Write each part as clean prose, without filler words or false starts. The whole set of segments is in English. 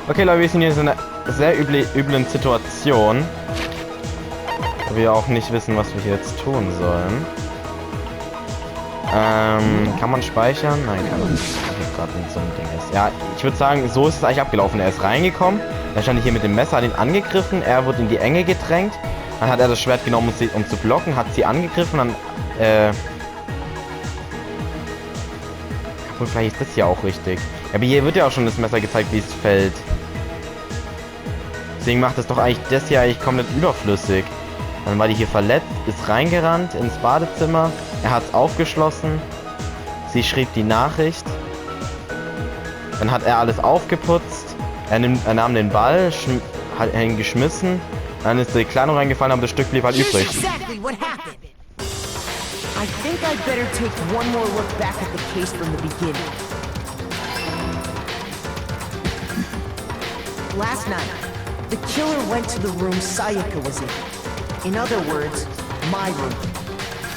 Okay, Leute, wir sind hier in einer sehr üblen Situation. Wo wir auch nicht wissen, was wir hier jetzt tun sollen. Kann man speichern? Nein, kann man nicht. Gerade in so einem Ding ist. Ja, ich würde sagen, so ist es eigentlich abgelaufen. Er ist reingekommen, dann stand ich hier mit dem Messer, hat ihn angegriffen, er wurde in die Enge gedrängt, dann hat er das Schwert genommen, um zu blocken, hat sie angegriffen, dann, und vielleicht ist das hier auch richtig. Aber hier wird ja auch schon das Messer gezeigt, wie es fällt. Deswegen macht es doch eigentlich das hier eigentlich komplett überflüssig. Dann war die hier verletzt, ist reingerannt ins Badezimmer, er hat es aufgeschlossen, sie schrieb die Nachricht, dann hat er alles aufgeputzt, er nahm den Ball, hat ihn geschmissen, dann ist die Kleidung reingefallen, aber das Stück blieb halt übrig. I think I'd better take one more look back at the case from the beginning. Last night, the killer went to the room Sayaka was in. In other words, my room.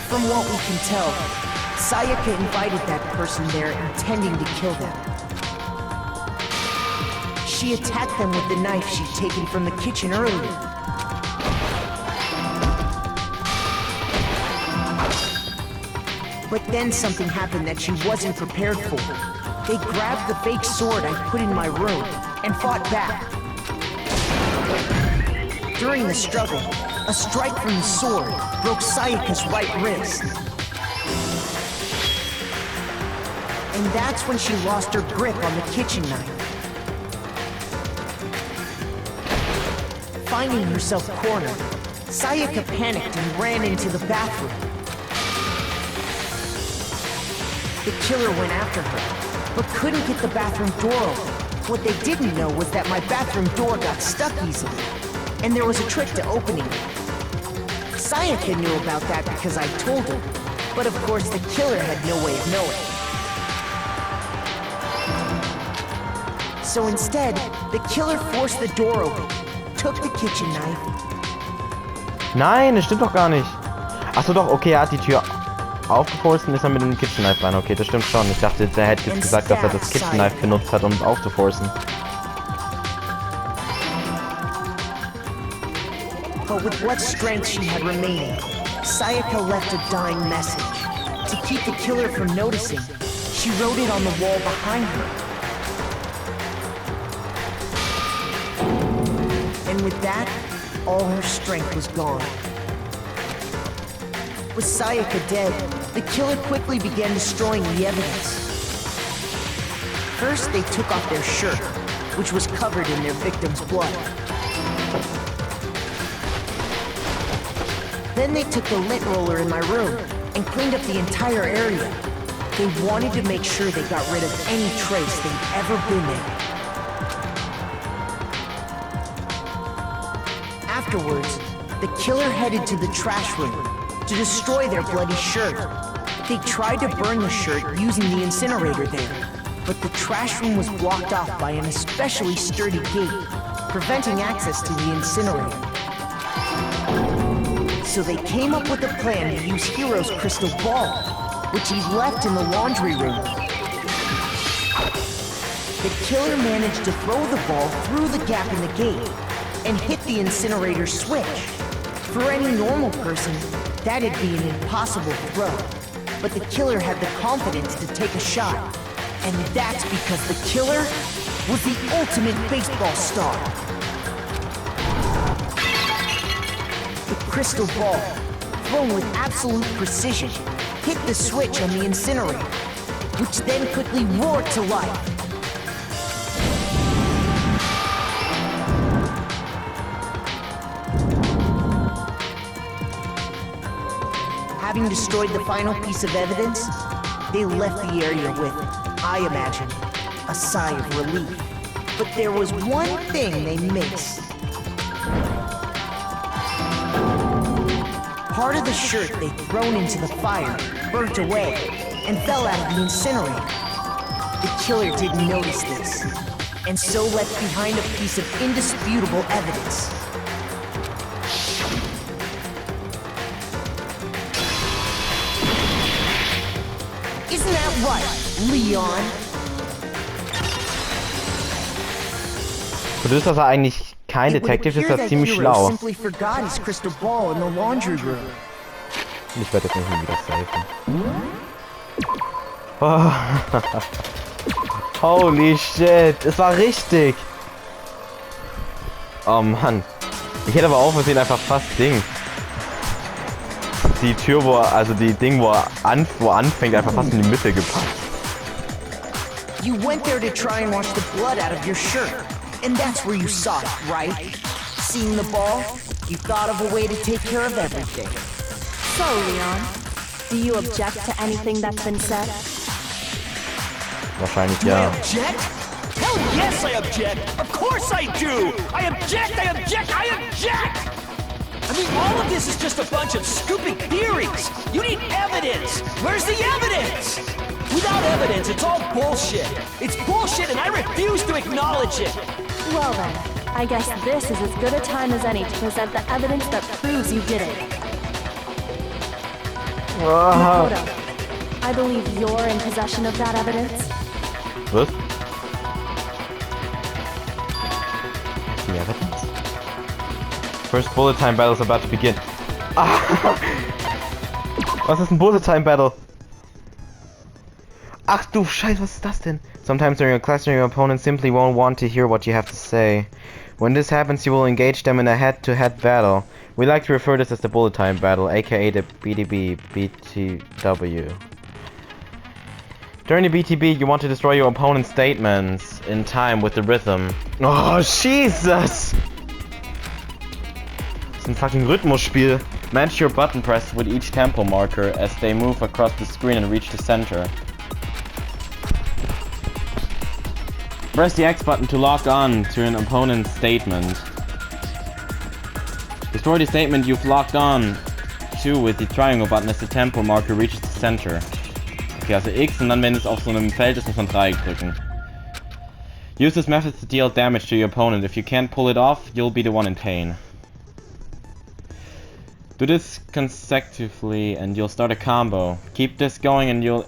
From what we can tell, Sayaka invited that person there intending to kill them. She attacked them with the knife she'd taken from the kitchen earlier. But then something happened that she wasn't prepared for. They grabbed the fake sword I put in my room and fought back. During the struggle, a strike from the sword broke Sayaka's right wrist. And that's when she lost her grip on the kitchen knife. Finding herself cornered, Sayaka panicked and ran into the bathroom. The killer went after her, but couldn't get the bathroom door open. What they didn't know was that my bathroom door got stuck easily, and there was a trick to opening it. Sayaka knew about that because I told her, but of course the killer had no way of knowing. So instead, the killer forced the door open, took the kitchen knife. Nein, das stimmt doch gar nicht. Achso doch, okay, er hat die Tür aufgeforst und ist dann mit dem Kitchen Knife rein. Okay, das stimmt schon. Ich dachte, er hätte jetzt gesagt, dass er das Kitchen Knife benutzt hat, um es aufzuforcen. But with what strength she had remaining, Sayaka left a dying message. To keep the killer from noticing, she wrote it on the wall behind her. And with that, all her strength was gone. With Sayaka dead, the killer quickly began destroying the evidence. First, they took off their shirt, which was covered in their victim's blood. Then they took the lint roller in my room and cleaned up the entire area. They wanted to make sure they got rid of any trace they'd ever been there. Afterwards, the killer headed to the trash room to destroy their bloody shirt. They tried to burn the shirt using the incinerator there, but the trash room was blocked off by an especially sturdy gate, preventing access to the incinerator. So they came up with a plan to use Hero's crystal ball, which he left in the laundry room. The killer managed to throw the ball through the gap in the gate and hit the incinerator switch. For any normal person, that'd be an impossible throw. But the killer had the confidence to take a shot. And that's because the killer was the ultimate baseball star. The crystal ball, thrown with absolute precision, hit the switch on the incinerator, which then quickly roared to life. Having destroyed the final piece of evidence, they left the area with, I imagine, a sigh of relief. But there was one thing they missed. Part of the shirt they'd thrown into the fire burnt away and fell out of the incinerator. The killer didn't notice this, and so left behind a piece of indisputable evidence. Isn't that right, Leon? Für das, dass er eigentlich kein It would Detective ist, appear er that ziemlich Hiro schlau. simply forgot his crystal ball in the laundry room. Ich werde jetzt nicht mehr wieder safen. Oh. Holy shit, es war richtig. Oh Mann. Ich hätte aber auch versehen einfach fast Ding. Die Tür, wo er, also die Ding, wo er anfängt, einfach fast in die Mitte gepackt. You went there to try and wash the blood out of your shirt. And that's where you saw it, right? Seeing the ball, you thought of a way to take care of everything. So, Leon, do you object to anything that's been said? Wahrscheinlich Do I ja. object? Hell yes, I object! Of course I do! I object, I object, I object! I mean, all of this is just a bunch of stupid theories! You need evidence! Where's the evidence? Without evidence, it's all bullshit! It's bullshit and I refuse to acknowledge it! Well then, I guess this is as good a time as any to present the evidence that proves you did it. Makoto, I believe you're in possession of that evidence. Was? The evidence? First bullet time battle is about to begin. Ah! Was ist ein bullet time battle? Ach du Scheiße, was ist das denn? Sometimes during a class, your opponent simply won't want to hear what you have to say. When this happens, you will engage them in a head-to-head battle. We like to refer this as the bullet time battle, aka the BTW. During the BTB, you want to destroy your opponent's statements in time with the rhythm. Oh, Jesus! It's a fucking Rhythmusspiel. Match your button press with each tempo marker as they move across the screen and reach the center. Press the X button to lock on to an opponent's statement. Destroy the statement you've locked on to with the triangle button as the tempo marker reaches the center. Okay, also X und dann, wenn es auf so einem Feld ist, muss man Dreieck drücken. Use this method to deal damage to your opponent. If you can't pull it off, you'll be the one in pain. Do this consecutively and you'll start a combo. Keep this going and you'll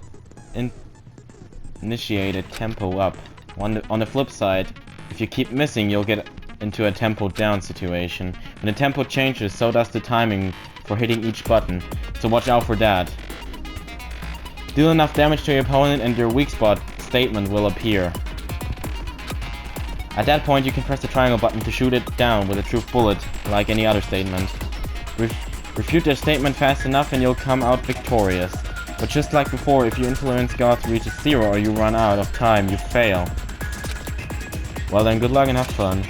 initiate a tempo up. On the flip side, if you keep missing, you'll get into a tempo down situation. When the tempo changes, so does the timing for hitting each button, so watch out for that. Deal enough damage to your opponent and your weak spot statement will appear. At that point, you can press the triangle button to shoot it down with a true bullet, like any other statement. Refute their statement fast enough and you'll come out victorious. But just like before, if your influence goth reaches 0 or you run out of time, you fail. Well then, good luck and have fun.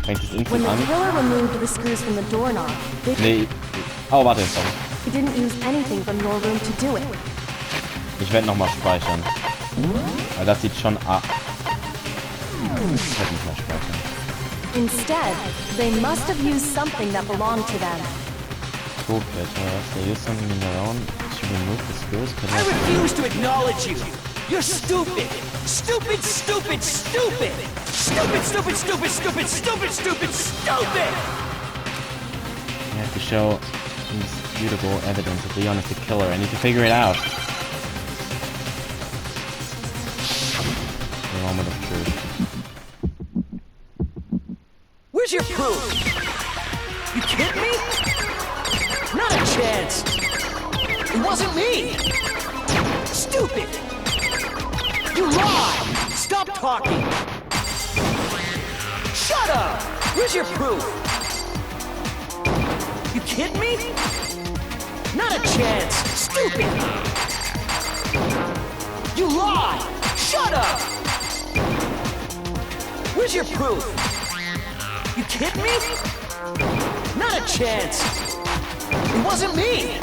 Fängt das When Instant the an? killer removed the screws from the doorknob, Nee. Oh, warte, sorry. he didn't use anything from your room to do it. Ich werde nochmal speichern. Weil das sieht schon... Ah. Ich werde nicht mehr speichern. Instead, they must have used something that belonged to them. Cool, they use something in their own to remove the screws. I refuse to acknowledge you! You're stupid! Stupid, stupid, stupid! Stupid, stupid, stupid, stupid, stupid, stupid, stupid! You have to show indisputable evidence that Leon is the killer. I need to figure it out. The moment of truth. Where's your proof? You kidding me? Not a chance! It wasn't me! Stupid! You lied! Stop talking! Shut up! Where's your proof? You kidding me? Not a chance! Stupid! You lied! Shut up! Where's your proof? You kidding me? Not a chance! It wasn't me!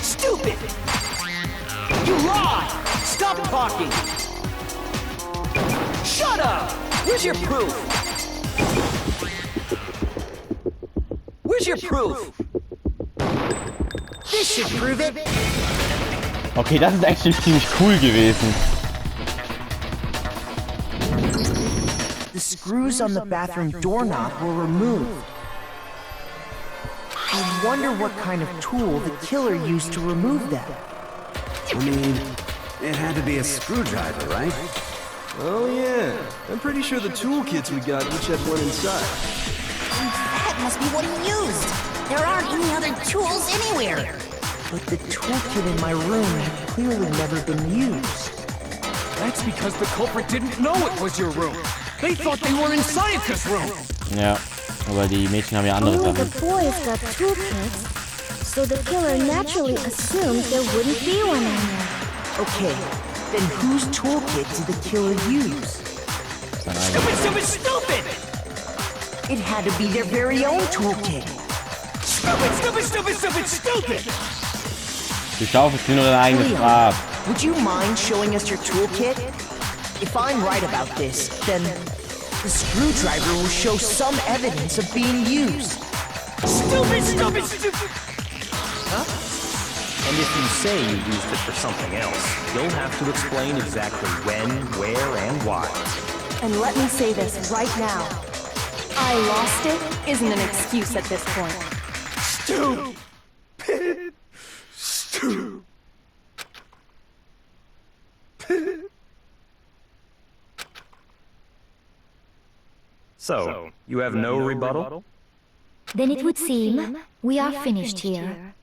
Stupid! You lied! Stop talking! Shut up! Where's your proof? Where's your proof? This should prove it. Okay, das ist actually ziemlich cool gewesen. The screws on the bathroom doorknob were removed. I wonder what kind of tool the killer used to remove them. I mean, it had to be a screwdriver, right? Oh yeah, I'm pretty sure the toolkits we got each had one inside. That must be what he used. There aren't any other tools anywhere. But the toolkit in my room had clearly never been used. That's because the culprit didn't know it was your room. They thought they were in Sayaka's room. Ja, aber die Mädchen haben ja andere Only Sachen. the boys got toolkits, so the killer naturally assumed there wouldn't be one in there. Okay, then whose toolkit did the killer use? Stupid! It had to be their very own toolkit. Stupid! Du schaufelst dir nur dein eigenes Leo, Grab. would you mind showing us your toolkit? If I'm right about this, then the screwdriver will show some evidence of being used. Stupid! Huh? And if you say you used it for something else, you'll have to explain exactly when, where, and why. And let me say this right now. I lost it isn't an excuse at this point. So, you have no rebuttal? Then it would seem we are finished here.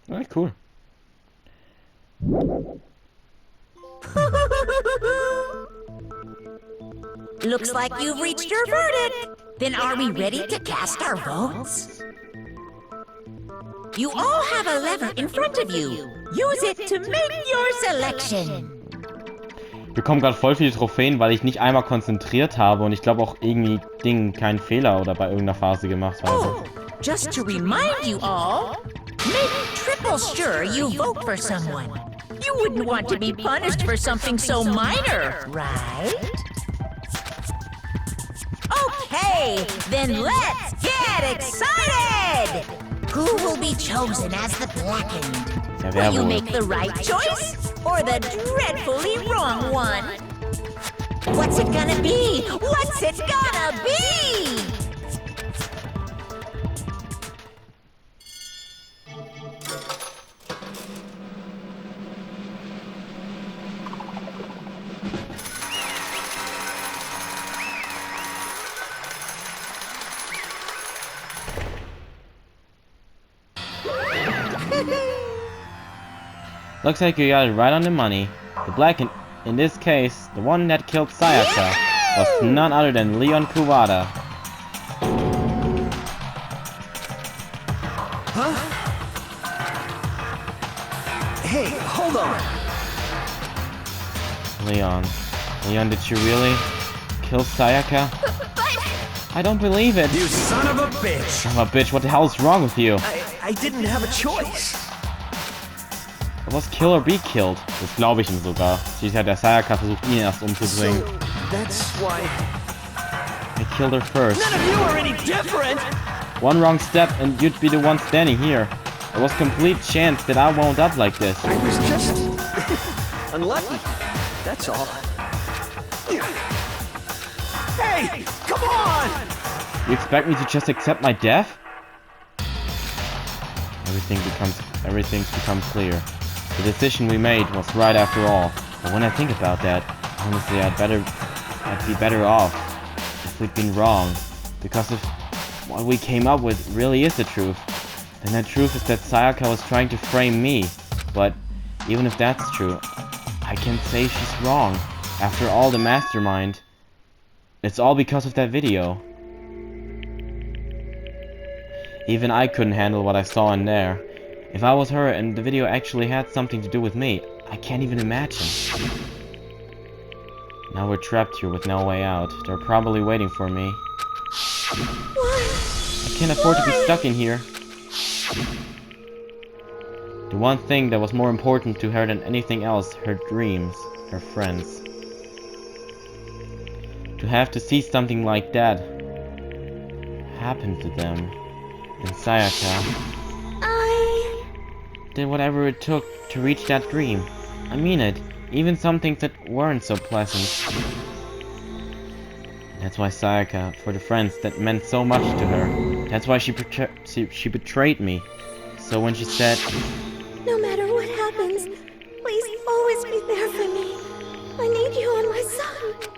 Ah, cool. Looks like you've reached your verdict. Then are we ready to cast our votes? You all have a lever in front of you. Use it to make your selection. Ich bekomme gerade voll viele Trophäen, weil ich nicht einmal konzentriert habe und ich glaube auch irgendwie keinen Fehler oder bei irgendeiner Phase gemacht habe. Oh, just to remind you all, make triple sure you vote for someone. You wouldn't want to be punished for something so minor, right? Okay, then let's get excited! Who will be chosen as the blackened? Ja, wer Will you wohl? make the right choice or the dreadfully wrong one? What's it gonna be? What's it gonna be? Looks like you got it right on the money. The black, in this case, the one that killed Sayaka, was none other than Leon Kuwata. Huh? Hey, hold on. Leon, did you really kill Sayaka? I don't believe it. You son of a bitch! Son of a bitch, what the hell is wrong with you? I didn't have a choice. It was kill or be killed. Das glaube ich ihm sogar. Schließlich hat der Sayaka versucht, ihn erst umzubringen. So, that's why... I killed her first. None of you are any different! One wrong step and you'd be the one standing here. There was complete chance that I wound up like this. I was just... unlucky. That's all. Hey, come on! You expect me to just accept my death? Everything's become clear. The decision we made was right after all. But when I think about that, honestly, I'd be better off if we'd been wrong. Because if what we came up with really is the truth, then that truth is that Sayaka was trying to frame me. But even if that's true, I can't say she's wrong. After all, the mastermind. It's all because of that video. Even I couldn't handle what I saw in there. If I was her and the video actually had something to do with me, I can't even imagine. Now we're trapped here with no way out. They're probably waiting for me. I can't afford to be stuck in here. The one thing that was more important to her than anything else, her dreams, her friends. To have to see something like that happen to them. And Sayaka did whatever it took to reach that dream. I mean it. Even some things that weren't so pleasant. That's why Sayaka, for the friends that meant so much to her, that's why she betrayed me. So when she said, No matter what happens, please always be there for me. I need you on my side.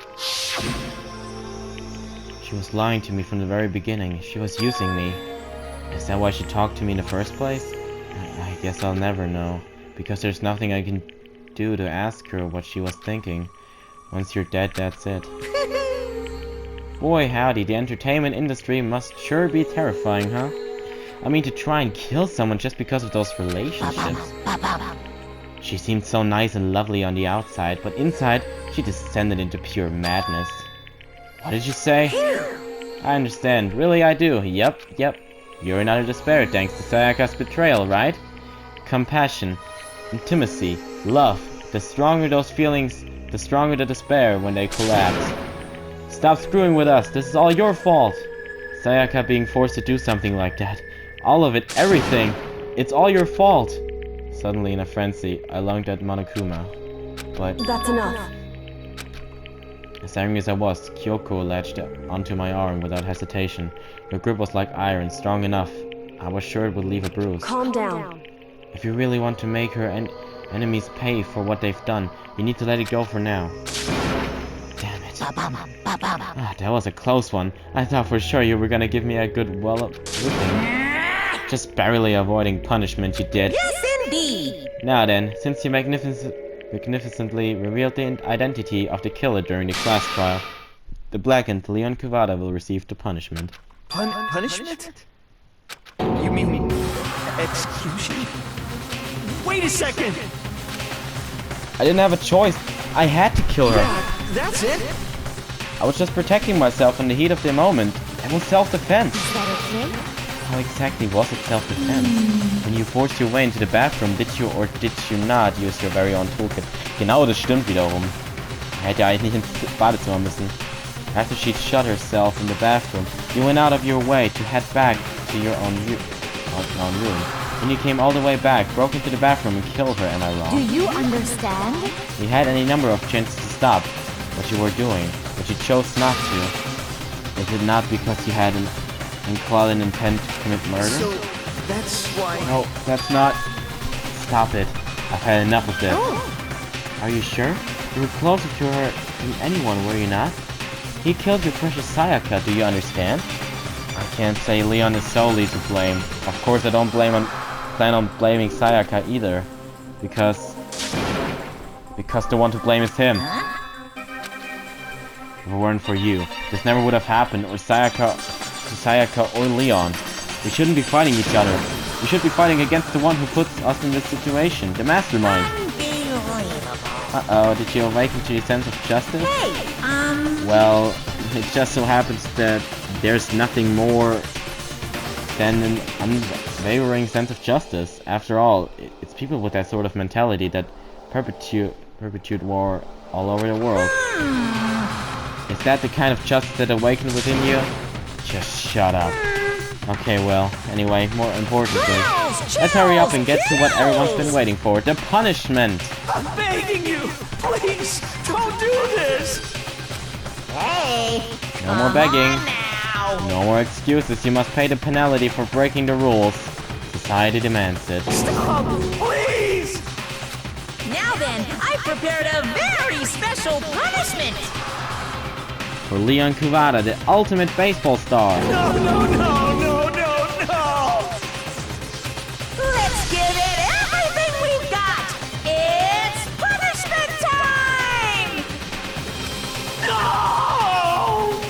she was lying to me from the very beginning. She was using me. Is that why she talked to me in the first place? I guess I'll never know. Because there's nothing I can do to ask her what she was thinking. Once you're dead, that's it. Boy howdy, the entertainment industry must sure be terrifying, huh? I mean, to try and kill someone just because of those relationships. She seemed so nice and lovely on the outside, but inside, she descended into pure madness. What did you say? I understand. Really, I do. Yep. You're in utter despair thanks to Sayaka's betrayal, right? Compassion, intimacy, love. The stronger those feelings, the stronger the despair when they collapse. Stop screwing with us. This is all your fault. Sayaka being forced to do something like that. All of it, everything. It's all your fault. Suddenly in a frenzy, I lunged at Monokuma. But That's enough. as angry as I was, Kyoko latched onto my arm without hesitation. Her grip was like iron, strong enough. I was sure it would leave a bruise. Calm down. If you really want to make her enemies pay for what they've done, you need to let it go for now. Damn it. That was a close one. I thought for sure you were gonna give me a good whipping. Just barely avoiding punishment, you did. Yes, indeed. Now then, since you magnificently revealed the identity of the killer during the class trial, the blackened Leon Kuvada will receive the punishment. Punishment? You mean execution? Wait a second! I didn't have a choice. I had to kill her. That's it? I was just protecting myself in the heat of the moment. It was self-defense. Is that okay? How exactly was it self-defense? When you forced your way into the bathroom, did you or did you not use your very own toolkit? Genau, das stimmt wiederum. Er hätte ja eigentlich nicht ins Badezimmer müssen. After she'd shut herself in the bathroom, you went out of your way to head back to your own room. When you came all the way back, broke into the bathroom and killed her, am I wrong? Do you understand? You had any number of chances to stop what you were doing, but you chose not to. Is it not because you had an unclouded intent to commit murder? So, that's why... No, that's not... Stop it. I've had enough of this. Are you sure? You were closer to her than anyone, were you not? He killed your precious Sayaka, do you understand? I can't say Leon is solely to blame. Of course I don't plan on blaming Sayaka either. Because the one to blame is him. If it weren't for you, this never would have happened, or Sayaka or Leon. We shouldn't be fighting each other. We should be fighting against the one who puts us in this situation, the mastermind. Uh-oh, did you awaken to your sense of justice? Hey, Well, it just so happens that there's nothing more than an unwavering sense of justice. After all, it's people with that sort of mentality that perpetuate war all over the world. Is that the kind of justice that awakened within you? Just shut up. Okay, well, anyway, more importantly, let's hurry up and get to what everyone's been waiting for, the punishment! I'm begging you! Please, don't do this! hey. No more begging. No more excuses, you must pay the penalty for breaking the rules. Society demands it. Stop! Please! Now then, I prepared a very special punishment. For Leon Kuvada, the ultimate baseball star. No! Let's give it everything we've got. It's punishment time. No!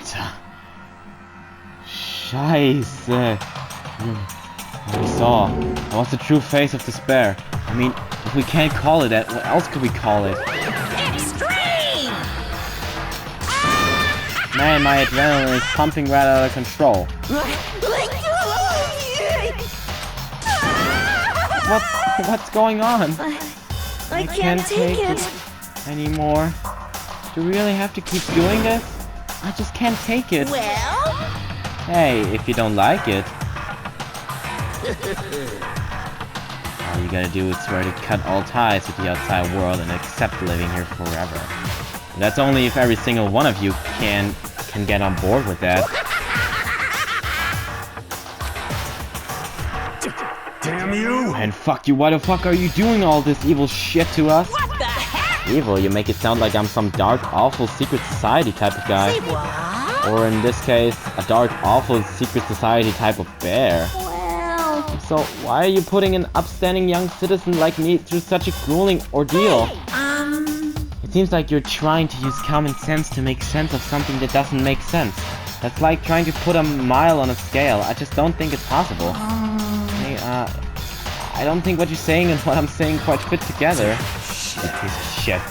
Alter. Scheiße. We saw. That was the true face of despair. I mean, if we can't call it that, what else could we call it? Extreme! Man, my adrenaline is pumping right out of control. What's going on? I can't take it anymore. Do we really have to keep doing this? I just can't take it. Well? Hey, if you don't like it, all you gotta do is swear to cut all ties with the outside world and accept living here forever. And that's only if every single one of you can get on board with that. Damn you! And fuck you, why the fuck are you doing all this evil shit to us? What the heck? Evil? You make it sound like I'm some dark, awful secret society type of guy. Say what? Or in this case, a dark, awful secret society type of bear. Well, So why are you putting an upstanding young citizen like me through such a grueling ordeal? It seems like you're trying to use common sense to make sense of something that doesn't make sense. That's like trying to put a mile on a scale. I just don't think it's possible. Hey, I don't think what you're saying and what I'm saying quite fit together. You piece of shit.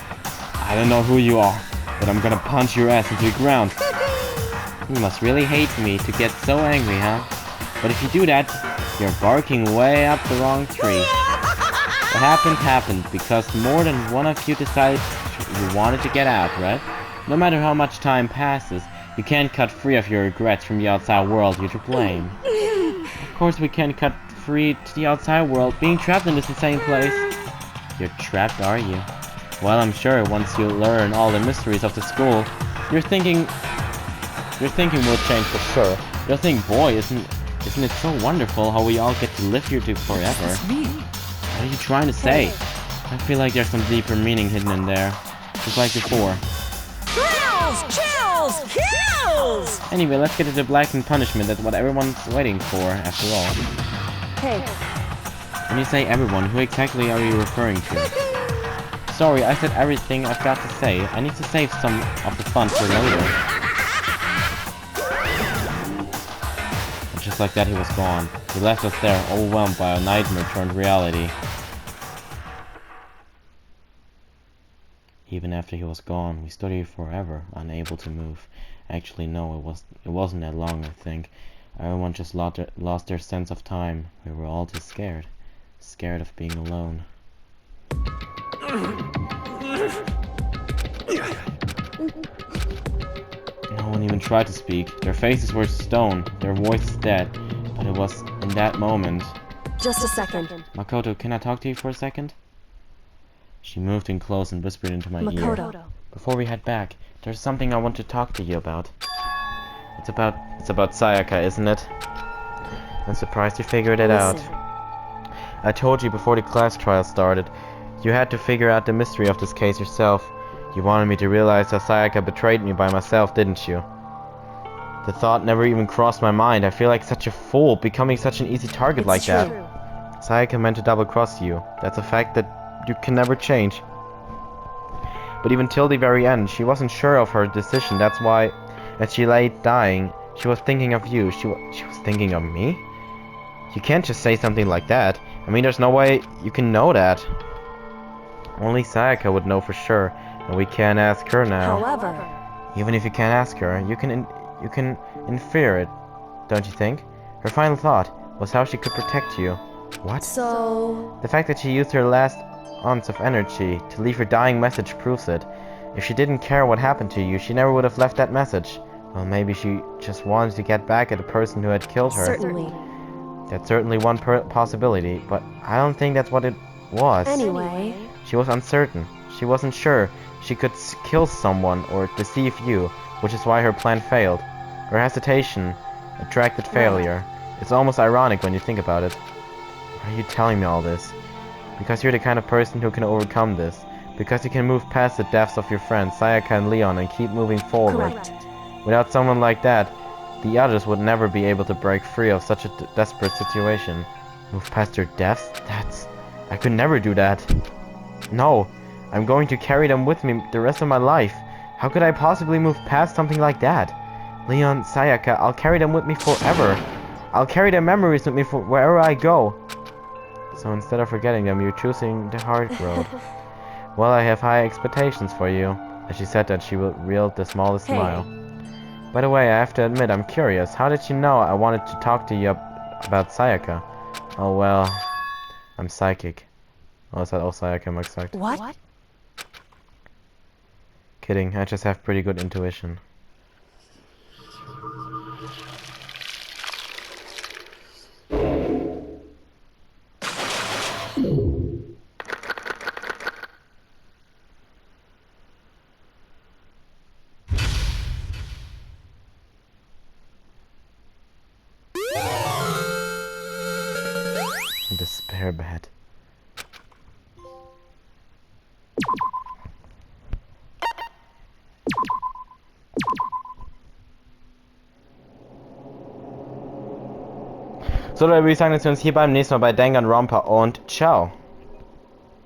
I don't know who you are, but I'm gonna punch your ass into the ground. You must really hate me to get so angry, huh? But if you do that, you're barking way up the wrong tree. What happened because more than one of you decided you wanted to get out, right? No matter how much time passes, you can't cut free of your regrets from the outside world you're to blame. Of course we can't cut free to the outside world, being trapped in this insane place. You're trapped, are you? Well, I'm sure once you learn all the mysteries of the school, your thinking will change for sure. You'll think, boy, isn't it so wonderful how we all get to live here forever? What are you trying to say? I feel like there's some deeper meaning hidden in there. Just like before. Thrills! Chills! Kills! Anyway, let's get to the blackened punishment. That's what everyone's waiting for, after all. hey, When you say everyone, who exactly are you referring to? Sorry, I said everything I've got to say. I need to save some of the fun for later. And just like that, he was gone. He left us there, overwhelmed by a nightmare turned reality. Even after he was gone, we stood here forever, unable to move. Actually, no, it wasn't that long, I think. Everyone just lost their sense of time. We were all just scared. Scared of being alone. No one even tried to speak. Their faces were stone, their voices dead. But it was in that moment. just a second. Makoto, can I talk to you for a second? She moved in close and whispered into my ear. Makoto. Before we head back, there's something I want to talk to you about. It's about Sayaka, isn't it? I'm surprised you figured it out. Listen. I told you before the class trial started. You had to figure out the mystery of this case yourself. You wanted me to realize that Sayaka betrayed me by myself, didn't you? The thought never even crossed my mind. I feel like such a fool, becoming such an easy target like that. True. Sayaka meant to double-cross you. That's a fact that you can never change. But even till the very end, she wasn't sure of her decision. That's why, as she lay dying, she was thinking of you. She was thinking of me? You can't just say something like that. I mean, there's no way you can know that. Only Sayaka would know for sure, and we can't ask her now. However, Even if you can't ask her, you can infer it, don't you think? Her final thought was how she could protect you. What? so... The fact that she used her last ounce of energy to leave her dying message proves it. If she didn't care what happened to you, she never would have left that message. Well, maybe she just wanted to get back at the person who had killed her. Certainly. That's certainly one possibility, but I don't think that's what it was. Anyway, She was uncertain. She wasn't sure she could kill someone or deceive you, which is why her plan failed. Her hesitation attracted failure. It's almost ironic when you think about it. Why are you telling me all this? Because you're the kind of person who can overcome this. Because you can move past the deaths of your friends, Sayaka and Leon, and keep moving forward. correct. Without someone like that, the others would never be able to break free of such a desperate situation. Move past their deaths? I could never do that. No, I'm going to carry them with me the rest of my life. How could I possibly move past something like that? Leon, Sayaka, I'll carry them with me forever. I'll carry their memories with me for wherever I go. So instead of forgetting them, you're choosing the hard road. Well, I have high expectations for you. And she said that she revealed the smallest smile. By the way, I have to admit, I'm curious. How did you know I wanted to talk to you about Sayaka? Oh well, I'm psychic. Oh, ist halt auch Sayaka immer gesagt. What? Kidding, I just have pretty good intuition. The spare bed. So, Leute, würde ich sagen, dass wir uns hier beim nächsten Mal bei Danganronpa und ciao.